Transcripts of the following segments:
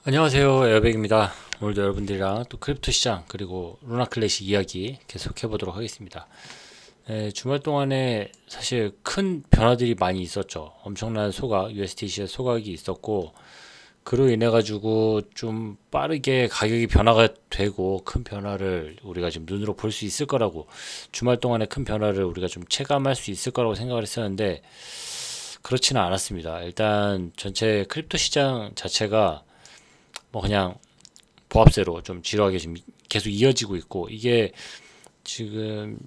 안녕하세요, 에어백입니다. 오늘도 여러분들이랑 또 크립토 시장 그리고 루나 클래식 이야기 계속 해보도록 하겠습니다. 주말 동안에 사실 큰 변화들이 많이 있었죠. 엄청난 소각, USDC의 소각이 있었고, 그로 인해 가지고 좀 빠르게 가격이 변화가 되고 큰 변화를 우리가 지금 눈으로 볼 수 있을 거라고, 주말 동안에 큰 변화를 우리가 좀 체감할 수 있을 거라고 생각을 했었는데 그렇지는 않았습니다. 일단 전체 크립토 시장 자체가 뭐 그냥 보합세로 좀 지루하게 지금 계속 이어지고 있고, 이게 지금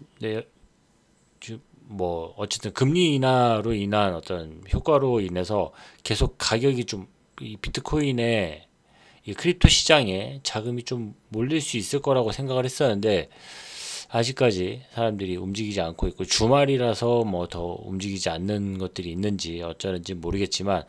뭐 어쨌든 금리 인하로 인한 어떤 효과로 인해서 계속 가격이 좀 이 비트코인의 이 크립토 시장에 자금이 좀 몰릴 수 있을 거라고 생각을 했었는데, 아직까지 사람들이 움직이지 않고 있고, 주말이라서 뭐 더 움직이지 않는 것들이 있는지 어쩌는지 모르겠지만,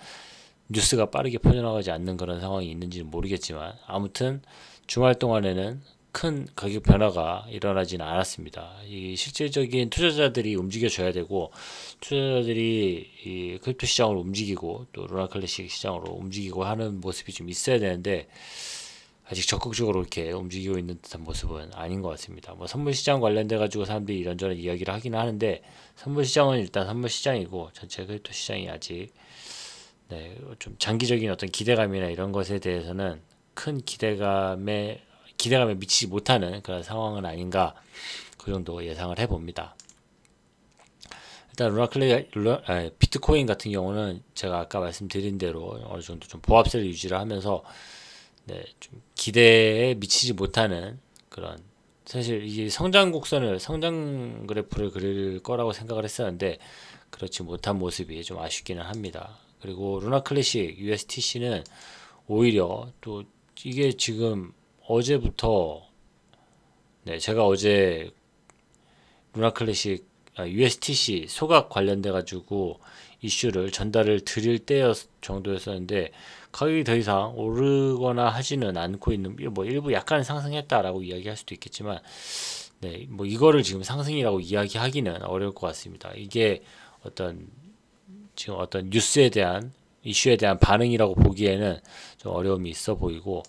뉴스가 빠르게 퍼져나가지 않는 그런 상황이 있는지는 모르겠지만, 아무튼 주말 동안에는 큰 가격 변화가 일어나지는 않았습니다. 이 실질적인 투자자들이 움직여줘야 되고, 투자자들이 이 크립토 시장을 움직이고 또 루나 클래식 시장으로 움직이고 하는 모습이 좀 있어야 되는데, 아직 적극적으로 이렇게 움직이고 있는 듯한 모습은 아닌 것 같습니다. 뭐 선물 시장 관련돼 가지고 사람들이 이런저런 이야기를 하기는 하는데, 선물 시장은 일단 선물 시장이고 전체 크립토 시장이 아직 좀 장기적인 어떤 기대감이나 이런 것에 대해서는 큰 기대감에 미치지 못하는 그런 상황은 아닌가, 그 정도 예상을 해봅니다. 일단 비트코인 같은 경우는 제가 아까 말씀드린 대로 어느 정도 좀 보합세를 유지를 하면서 좀 기대에 미치지 못하는 그런, 사실 이게 성장 그래프를 그릴 거라고 생각을 했었는데 그렇지 못한 모습이 좀 아쉽기는 합니다. 그리고 루나 클래식 USTC는 오히려 또 이게 지금 어제부터, 제가 어제 루나 클래식 USTC 소각 관련돼 가지고 이슈를 전달을 드릴 때 정도였었는데, 가격이 더 이상 오르거나 하지는 않고 있는, 뭐 일부 약간 상승했다라고 이야기할 수도 있겠지만, 뭐 이거를 지금 상승이라고 이야기하기는 어려울 것 같습니다. 이게 어떤 지금 어떤 뉴스에 대한 이슈에 대한 반응이라고 보기에는 좀 어려움이 있어 보이고,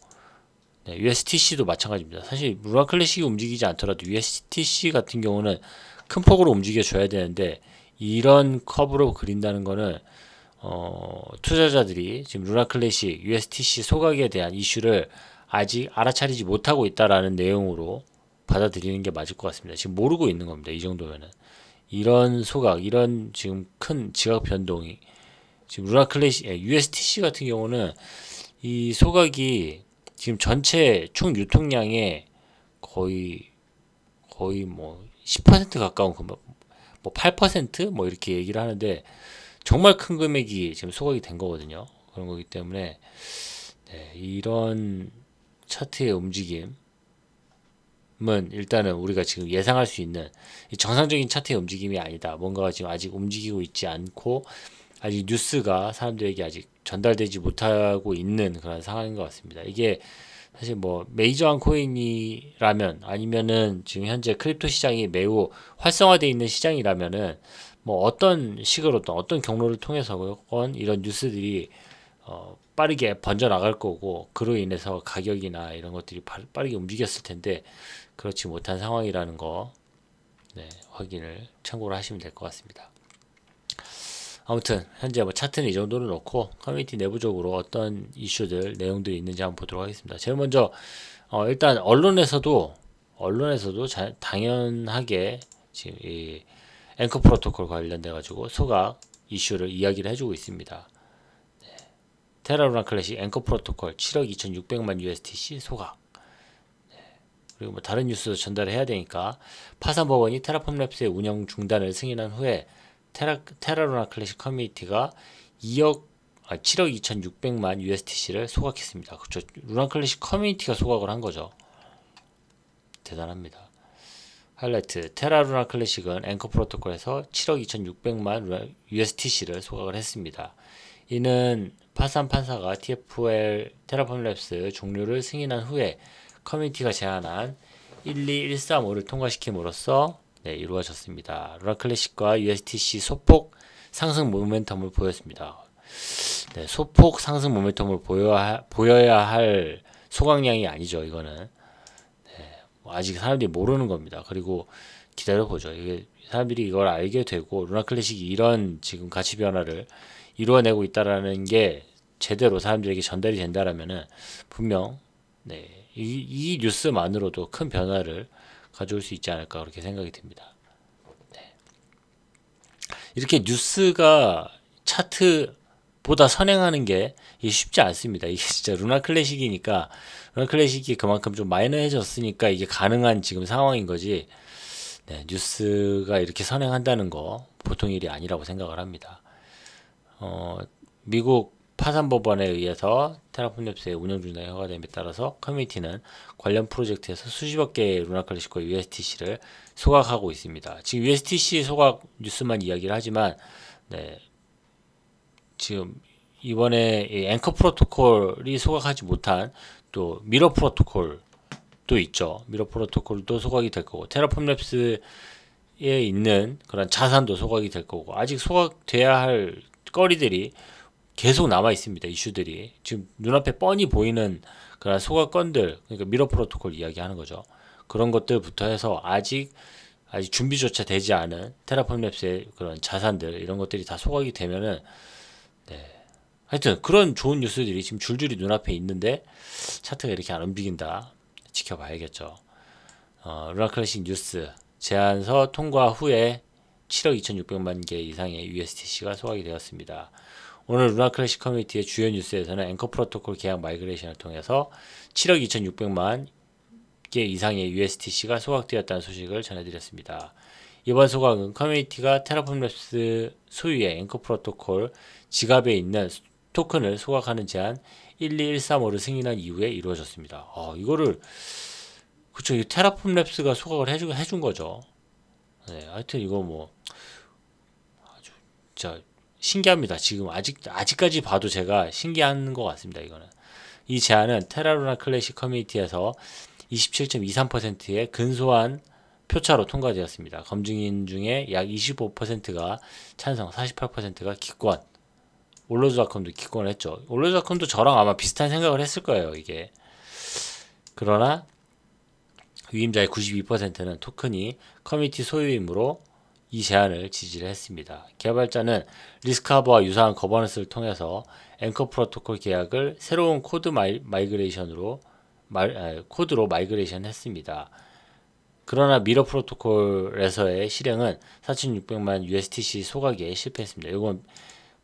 USTC도 마찬가지입니다. 사실 루나 클래식이 움직이지 않더라도 USTC 같은 경우는 큰 폭으로 움직여 줘야 되는데, 이런 커브로 그린다는 거는 투자자들이 지금 루나 클래식 USTC 소각에 대한 이슈를 아직 알아차리지 못하고 있다라는 내용으로 받아들이는 게 맞을 것 같습니다. 지금 모르고 있는 겁니다. 이 정도면은 이런 소각, 이런 지금 큰 지각 변동이, 지금 루나 클래식 USTC 같은 경우는 이 소각이 지금 전체 총 유통량의 거의 뭐 10% 가까운 뭐 8% 뭐 이렇게 얘기를 하는데, 정말 큰 금액이 지금 소각이 된 거거든요. 그런 거기 때문에 이런 차트의 움직임은 일단은 우리가 지금 예상할 수 있는 정상적인 차트의 움직임이 아니다. 뭔가가 지금 아직 움직이고 있지 않고, 아직 뉴스가 사람들에게 아직 전달되지 못하고 있는 그런 상황인 것 같습니다. 이게 사실 뭐 메이저한 코인이라면, 아니면은 지금 현재 크립토 시장이 매우 활성화되어 있는 시장이라면은, 뭐 어떤 식으로든 어떤 경로를 통해서건 이런 뉴스들이 빠르게 번져 나갈 거고, 그로 인해서 가격이나 이런 것들이 빠르게 움직였을 텐데 그렇지 못한 상황이라는 거, 확인을 참고로 하시면 될 것 같습니다. 아무튼 현재 뭐 차트는 이 정도로 놓고, 커뮤니티 내부적으로 어떤 이슈들 내용들이 있는지 한번 보도록 하겠습니다. 제일 먼저 일단 언론에서도 당연하게 지금 이 앵커 프로토콜 관련돼 가지고 소각 이슈를 이야기를 해주고 있습니다. 테라루나 클래식 앵커 프로토콜 7억 2,600만 USDC 소각. 그리고 뭐 다른 뉴스도 전달을 해야 되니까, 파산법원이 테라폼 랩스의 운영 중단을 승인한 후에 테라루나 클래식 커뮤니티가 7억 2,600만 USDC를 소각했습니다. 그렇죠. 루나 클래식 커뮤니티가 소각을 한 거죠. 대단합니다. 하이라이트, 테라루나 클래식은 앵커 프로토콜에서 7억 2,600만 USDC를 소각을 했습니다. 이는 파산 판사가 TFL 테라폼 랩스 종료를 승인한 후에 커뮤니티가 제안한 12135를 통과시킴으로써 이루어졌습니다. 루나 클래식과 USDC 소폭 상승 모멘텀을 보였습니다. 네, 소폭 상승 모멘텀을 보여야 할 소각량이 아니죠. 이거는 뭐 아직 사람들이 모르는 겁니다. 그리고 기다려보죠. 이게 사람들이 이걸 알게 되고 루나 클래식이 이런 지금 가치 변화를 이루어내고 있다라는 게 제대로 사람들에게 전달이 된다라면은 분명 이 뉴스만으로도 큰 변화를 가져올 수 있지 않을까 그렇게 생각이 듭니다. 이렇게 뉴스가 차트보다 선행하는 게 이게 쉽지 않습니다. 이게 진짜 루나 클래식이니까 루나 클래식이 그만큼 좀 마이너해졌으니까 이게 가능한 지금 상황인 거지. 뉴스가 이렇게 선행한다는 거 보통 일이 아니라고 생각을 합니다. 미국 파산법원에 의해서 테라폼랩스의 운영 중단이 허가됨에 따라서 커뮤니티는 관련 프로젝트에서 수십억 개의 루나 클래식과 USTC를 소각하고 있습니다. 지금 USTC 소각 뉴스만 이야기를 하지만 지금 이번에 이 앵커 프로토콜이 소각하지 못한 또 미러 프로토콜도 있죠. 미러 프로토콜도 소각이 될 거고 테라폼랩스에 있는 그런 자산도 소각이 될 거고 아직 소각돼야 할 거리들이 계속 남아 있습니다. 이슈들이 지금 눈앞에 뻔히 보이는 그런 소각건들, 그러니까 미러 프로토콜 이야기하는 거죠. 그런 것들부터 해서 아직 준비조차 되지 않은 테라폼랩스의 그런 자산들 이런 것들이 다 소각이 되면은 하여튼 그런 좋은 뉴스들이 지금 줄줄이 눈앞에 있는데 차트가 이렇게 안 움직인다. 지켜봐야겠죠. 루나 클래식 뉴스 제안서 통과 후에 7억 2,600만 개 이상의 USTC가 소각이 되었습니다. 오늘 루나 클래식 커뮤니티의 주요 뉴스에서는 앵커 프로토콜 계약 마이그레이션을 통해서 7억 2,600만 개 이상의 USTC가 소각되었다는 소식을 전해드렸습니다. 이번 소각은 커뮤니티가 테라폼랩스 소유의 앵커 프로토콜 지갑에 있는 토큰을 소각하는 제안 12135를 승인한 이후에 이루어졌습니다. 이거를 그쵸, 이 테라폼랩스가 소각을 해준 거죠. 하여튼 이거 뭐 아주 진짜 신기합니다. 지금 아직까지 봐도 제가 신기한 것 같습니다. 이거는 이 제안은 테라루나 클래식 커뮤니티에서 27.23%의 근소한 표차로 통과되었습니다. 검증인 중에 약 25%가 찬성, 48%가 기권. 올로즈닷컴도 기권을 했죠. 올로즈닷컴도 저랑 아마 비슷한 생각을 했을 거예요. 이게 그러나 위임자의 92%는 토큰이 커뮤니티 소유이므로 이 제안을 지지를 했습니다. 개발자는 리스크하버와 유사한 거버넌스를 통해서 앵커 프로토콜 계약을 새로운 코드로 마이그레이션 했습니다. 그러나 미러 프로토콜에서의 실행은 4,600만 USTC 소각에 실패했습니다. 이건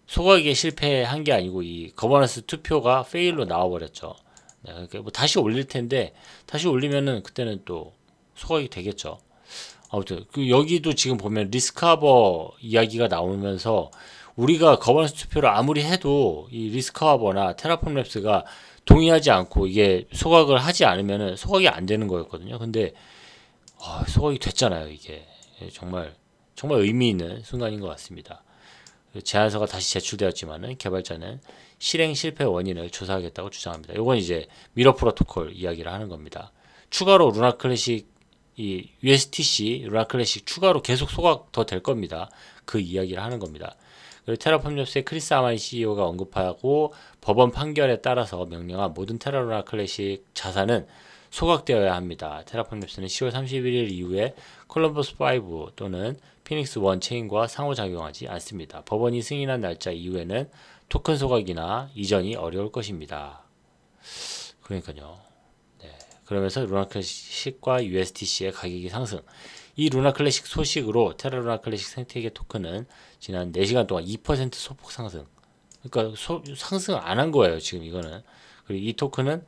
소각에 실패한 게 아니고 이 거버넌스 투표가 페일로 나와버렸죠. 그러니까 뭐 다시 올릴 텐데 다시 올리면은 그때는 또 소각이 되겠죠. 아무튼 여기도 지금 보면 리스크하버 이야기가 나오면서 우리가 거버넌스 투표를 아무리 해도 이 리스크하버나 테라폼랩스가 동의하지 않고 이게 소각을 하지 않으면은 소각이 안 되는 거였거든요. 근데 소각이 됐잖아요. 이게 정말 의미 있는 순간인 것 같습니다. 제안서가 다시 제출되었지만은 개발자는 실행 실패 원인을 조사하겠다고 주장합니다. 이건 이제 미러 프로토콜 이야기를 하는 겁니다. 추가로 루나 클래식 이 USTC 루나 클래식 추가로 계속 소각 더 될 겁니다. 그 이야기를 하는 겁니다. 그리고 테라폼랩스의 크리스 아마니 CEO가 언급하고 법원 판결에 따라서 명령한 모든 테라 루나 클래식 자산은 소각되어야 합니다. 테라폼랩스는 10월 31일 이후에 콜럼버스 5 또는 피닉스 1 체인과 상호작용하지 않습니다. 법원이 승인한 날짜 이후에는 토큰 소각이나 이전이 어려울 것입니다. 그러니까요. 그러면서 루나 클래식과 USTC의 가격이 상승. 이 루나 클래식 소식으로 테라 루나 클래식 생태계 토큰은 지난 4시간 동안 2% 소폭 상승. 그러니까 상승 안 한 거예요, 지금 이거는. 그리고 이 토큰은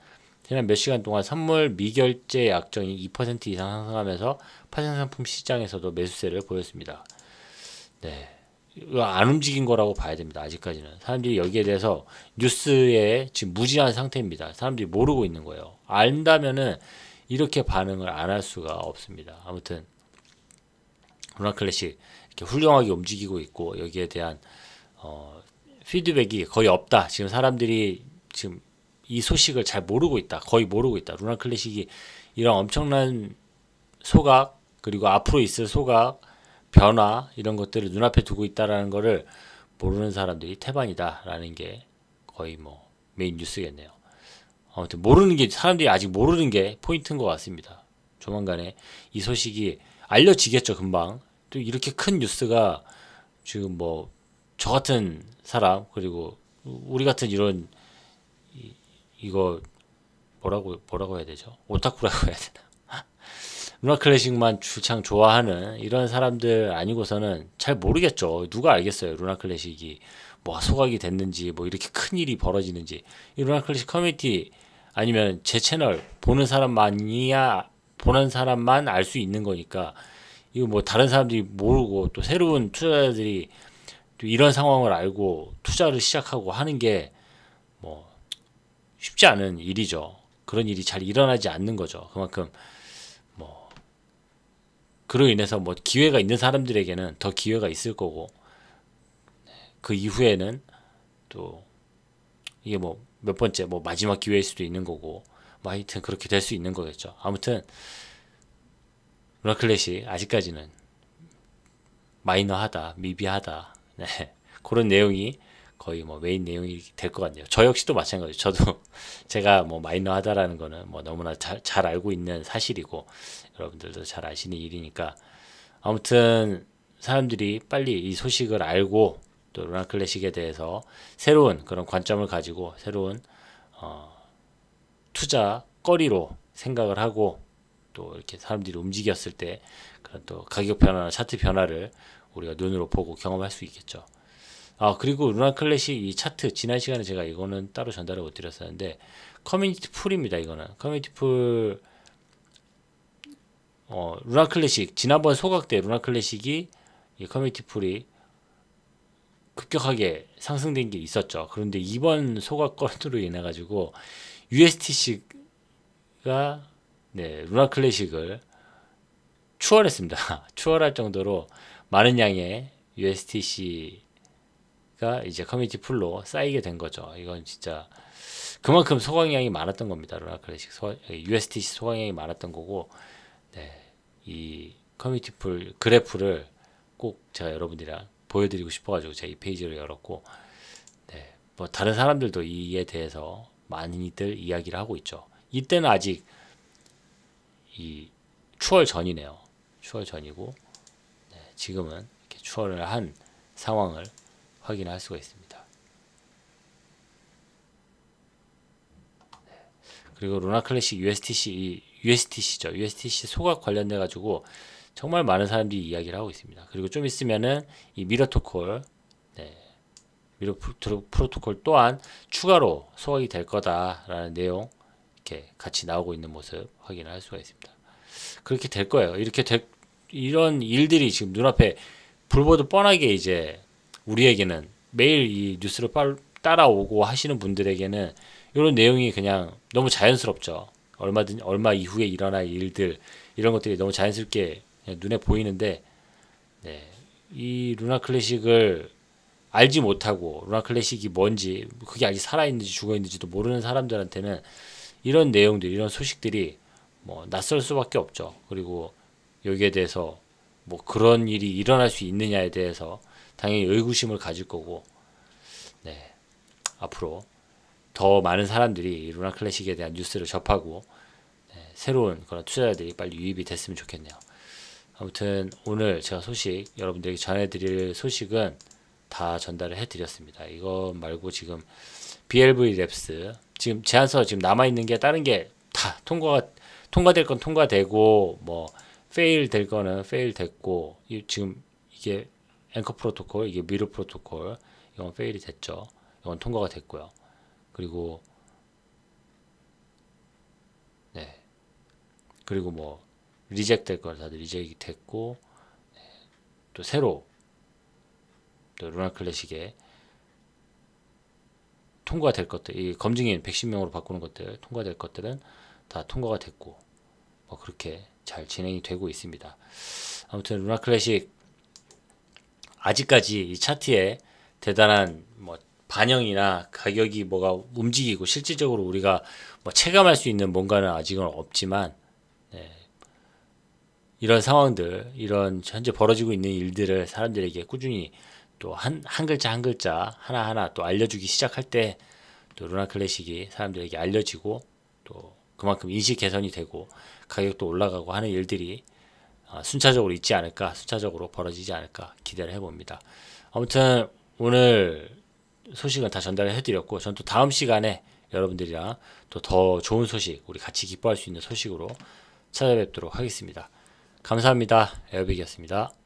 지난 몇 시간 동안 선물 미결제 약정이 2% 이상 상승하면서 파생상품 시장에서도 매수세를 보였습니다. 이거 안 움직인 거라고 봐야 됩니다. 아직까지는. 사람들이 여기에 대해서 뉴스에 지금 무지한 상태입니다. 사람들이 모르고 있는 거예요. 안다면은 이렇게 반응을 안 할 수가 없습니다. 아무튼 루나 클래식 이렇게 훌륭하게 움직이고 있고 여기에 대한 피드백이 거의 없다. 지금 사람들이 지금 이 소식을 잘 모르고 있다. 거의 모르고 있다. 루나 클래식이 이런 엄청난 소각 그리고 앞으로 있을 소각 변화 이런 것들을 눈앞에 두고 있다라는 거를 모르는 사람들이 태반이다라는 게 거의 뭐 메인 뉴스겠네요. 아무튼 모르는 게 사람들이 아직 모르는 게 포인트인 것 같습니다. 조만간에 이 소식이 알려지겠죠, 금방. 또 이렇게 큰 뉴스가 지금 뭐 저 같은 사람 그리고 우리 같은 이런 이거 뭐라고 해야 되죠? 오타쿠라고 해야 되나? 루나 클래식만 줄창 좋아하는 이런 사람들 아니고서는 잘 모르겠죠. 누가 알겠어요? 루나 클래식이 뭐 소각이 됐는지 뭐 이렇게 큰 일이 벌어지는지 이 루나 클래식 커뮤니티 아니면 제 채널 보는 사람만 알 수 있는 거니까 이거 뭐 다른 사람들이 모르고 또 새로운 투자자들이 또 이런 상황을 알고 투자를 시작하고 하는 게 뭐 쉽지 않은 일이죠. 그런 일이 잘 일어나지 않는 거죠. 그만큼 뭐 그로 인해서 뭐 기회가 있는 사람들에게는 더 기회가 있을 거고 그 이후에는 또 이게 뭐 몇 번째 뭐 마지막 기회일 수도 있는 거고 뭐 하여튼 그렇게 될 수 있는 거겠죠. 아무튼 루나 클래식 아직까지는 마이너하다, 미비하다. 네. 그런 내용이 거의 뭐 메인 내용이 될 것 같네요. 저 역시도 마찬가지죠. 저도 제가 뭐 마이너하다라는 거는 뭐 너무나 잘 알고 있는 사실이고 여러분들도 잘 아시는 일이니까 아무튼 사람들이 빨리 이 소식을 알고 또 루나 클래식에 대해서 새로운 그런 관점을 가지고 새로운 투자 거리로 생각을 하고 또 이렇게 사람들이 움직였을 때 그런 또 가격 변화나 차트 변화를 우리가 눈으로 보고 경험할 수 있겠죠. 그리고 루나 클래식 이 차트 지난 시간에 제가 이거는 따로 전달을 못 드렸었는데 커뮤니티 풀입니다. 이거는 커뮤니티 풀 루나 클래식 지난번 소각 때 루나 클래식이 이 커뮤니티 풀이 급격하게 상승된 게 있었죠. 그런데 이번 소각 건으로 인해 가지고 USTC가 루나 클래식을 추월했습니다. 추월할 정도로 많은 양의 USTC가 이제 커뮤니티 풀로 쌓이게 된 거죠. 이건 진짜 그만큼 소각량이 많았던 겁니다. 루나 클래식 USTC 소각량이 많았던 거고, 이 커뮤니티 풀 그래프를 꼭 제가 여러분들이랑 보여드리고 싶어가지고 제가 이 페이지를 열었고, 뭐 다른 사람들도 이에 대해서 많이들 이야기를 하고 있죠. 이때는 아직 이 추월 전이네요. 추월 전이고 지금은 이렇게 추월을 한 상황을 확인할 수가 있습니다. 그리고 루나 클래식 USTC죠. USTC 소각 관련돼 가지고 정말 많은 사람들이 이야기를 하고 있습니다. 그리고 좀 있으면은 이 미러토콜, 미러 프로토콜 또한 추가로 소각이 될 거다라는 내용 이렇게 같이 나오고 있는 모습 확인을 할 수가 있습니다. 그렇게 될 거예요. 이런 일들이 지금 눈앞에 불보듯 뻔하게 이제 우리에게는 매일 이 뉴스를 따라오고 하시는 분들에게는 이런 내용이 그냥 너무 자연스럽죠. 얼마 이후에 일어날 일들 이런 것들이 너무 자연스럽게 그냥 눈에 보이는데 이 루나 클래식을 알지 못하고 루나 클래식이 뭔지 그게 아직 살아있는지 죽어있는지도 모르는 사람들한테는 이런 내용들 이런 소식들이 뭐 낯설 수밖에 없죠. 그리고 여기에 대해서 뭐 그런 일이 일어날 수 있느냐에 대해서 당연히 의구심을 가질 거고 앞으로 더 많은 사람들이 루나 클래식에 대한 뉴스를 접하고 새로운 그런 투자자들이 빨리 유입이 됐으면 좋겠네요. 아무튼 오늘 제가 여러분들에게 전해드릴 소식은 다 전달을 해드렸습니다. 이거 말고 지금 BLV 랩스 지금 제안서 지금 남아있는 게 다른 게 다 통과될 건 통과되고 뭐 페일 될 거는 페일 됐고 지금 이게 앵커 프로토콜 이게 미르 프로토콜 이건 페일이 됐죠. 이건 통과가 됐고요. 그리고 그리고 뭐 리젝 될 건 다들 리젝이 됐고 또 새로 또 루나 클래식에 통과될 것들 이 검증인 110명으로 바꾸는 것들 통과될 것들은 다 통과가 됐고 뭐 그렇게 잘 진행이 되고 있습니다. 아무튼 루나 클래식 아직까지 이 차트에 대단한 뭐 반영이나 가격이 뭐가 움직이고 실질적으로 우리가 뭐 체감할 수 있는 뭔가는 아직은 없지만 이런 상황들 이런 현재 벌어지고 있는 일들을 사람들에게 꾸준히 또 한 글자 한 글자 하나하나 또 알려주기 시작할 때 또 루나 클래식이 사람들에게 알려지고 또 그만큼 인식 개선이 되고 가격도 올라가고 하는 일들이 순차적으로 있지 않을까, 순차적으로 벌어지지 않을까 기대를 해봅니다. 아무튼 오늘 소식은 다 전달을 해드렸고, 전 또 다음 시간에 여러분들이랑 또 더 좋은 소식, 우리 같이 기뻐할 수 있는 소식으로 찾아뵙도록 하겠습니다. 감사합니다. 에어빅이었습니다.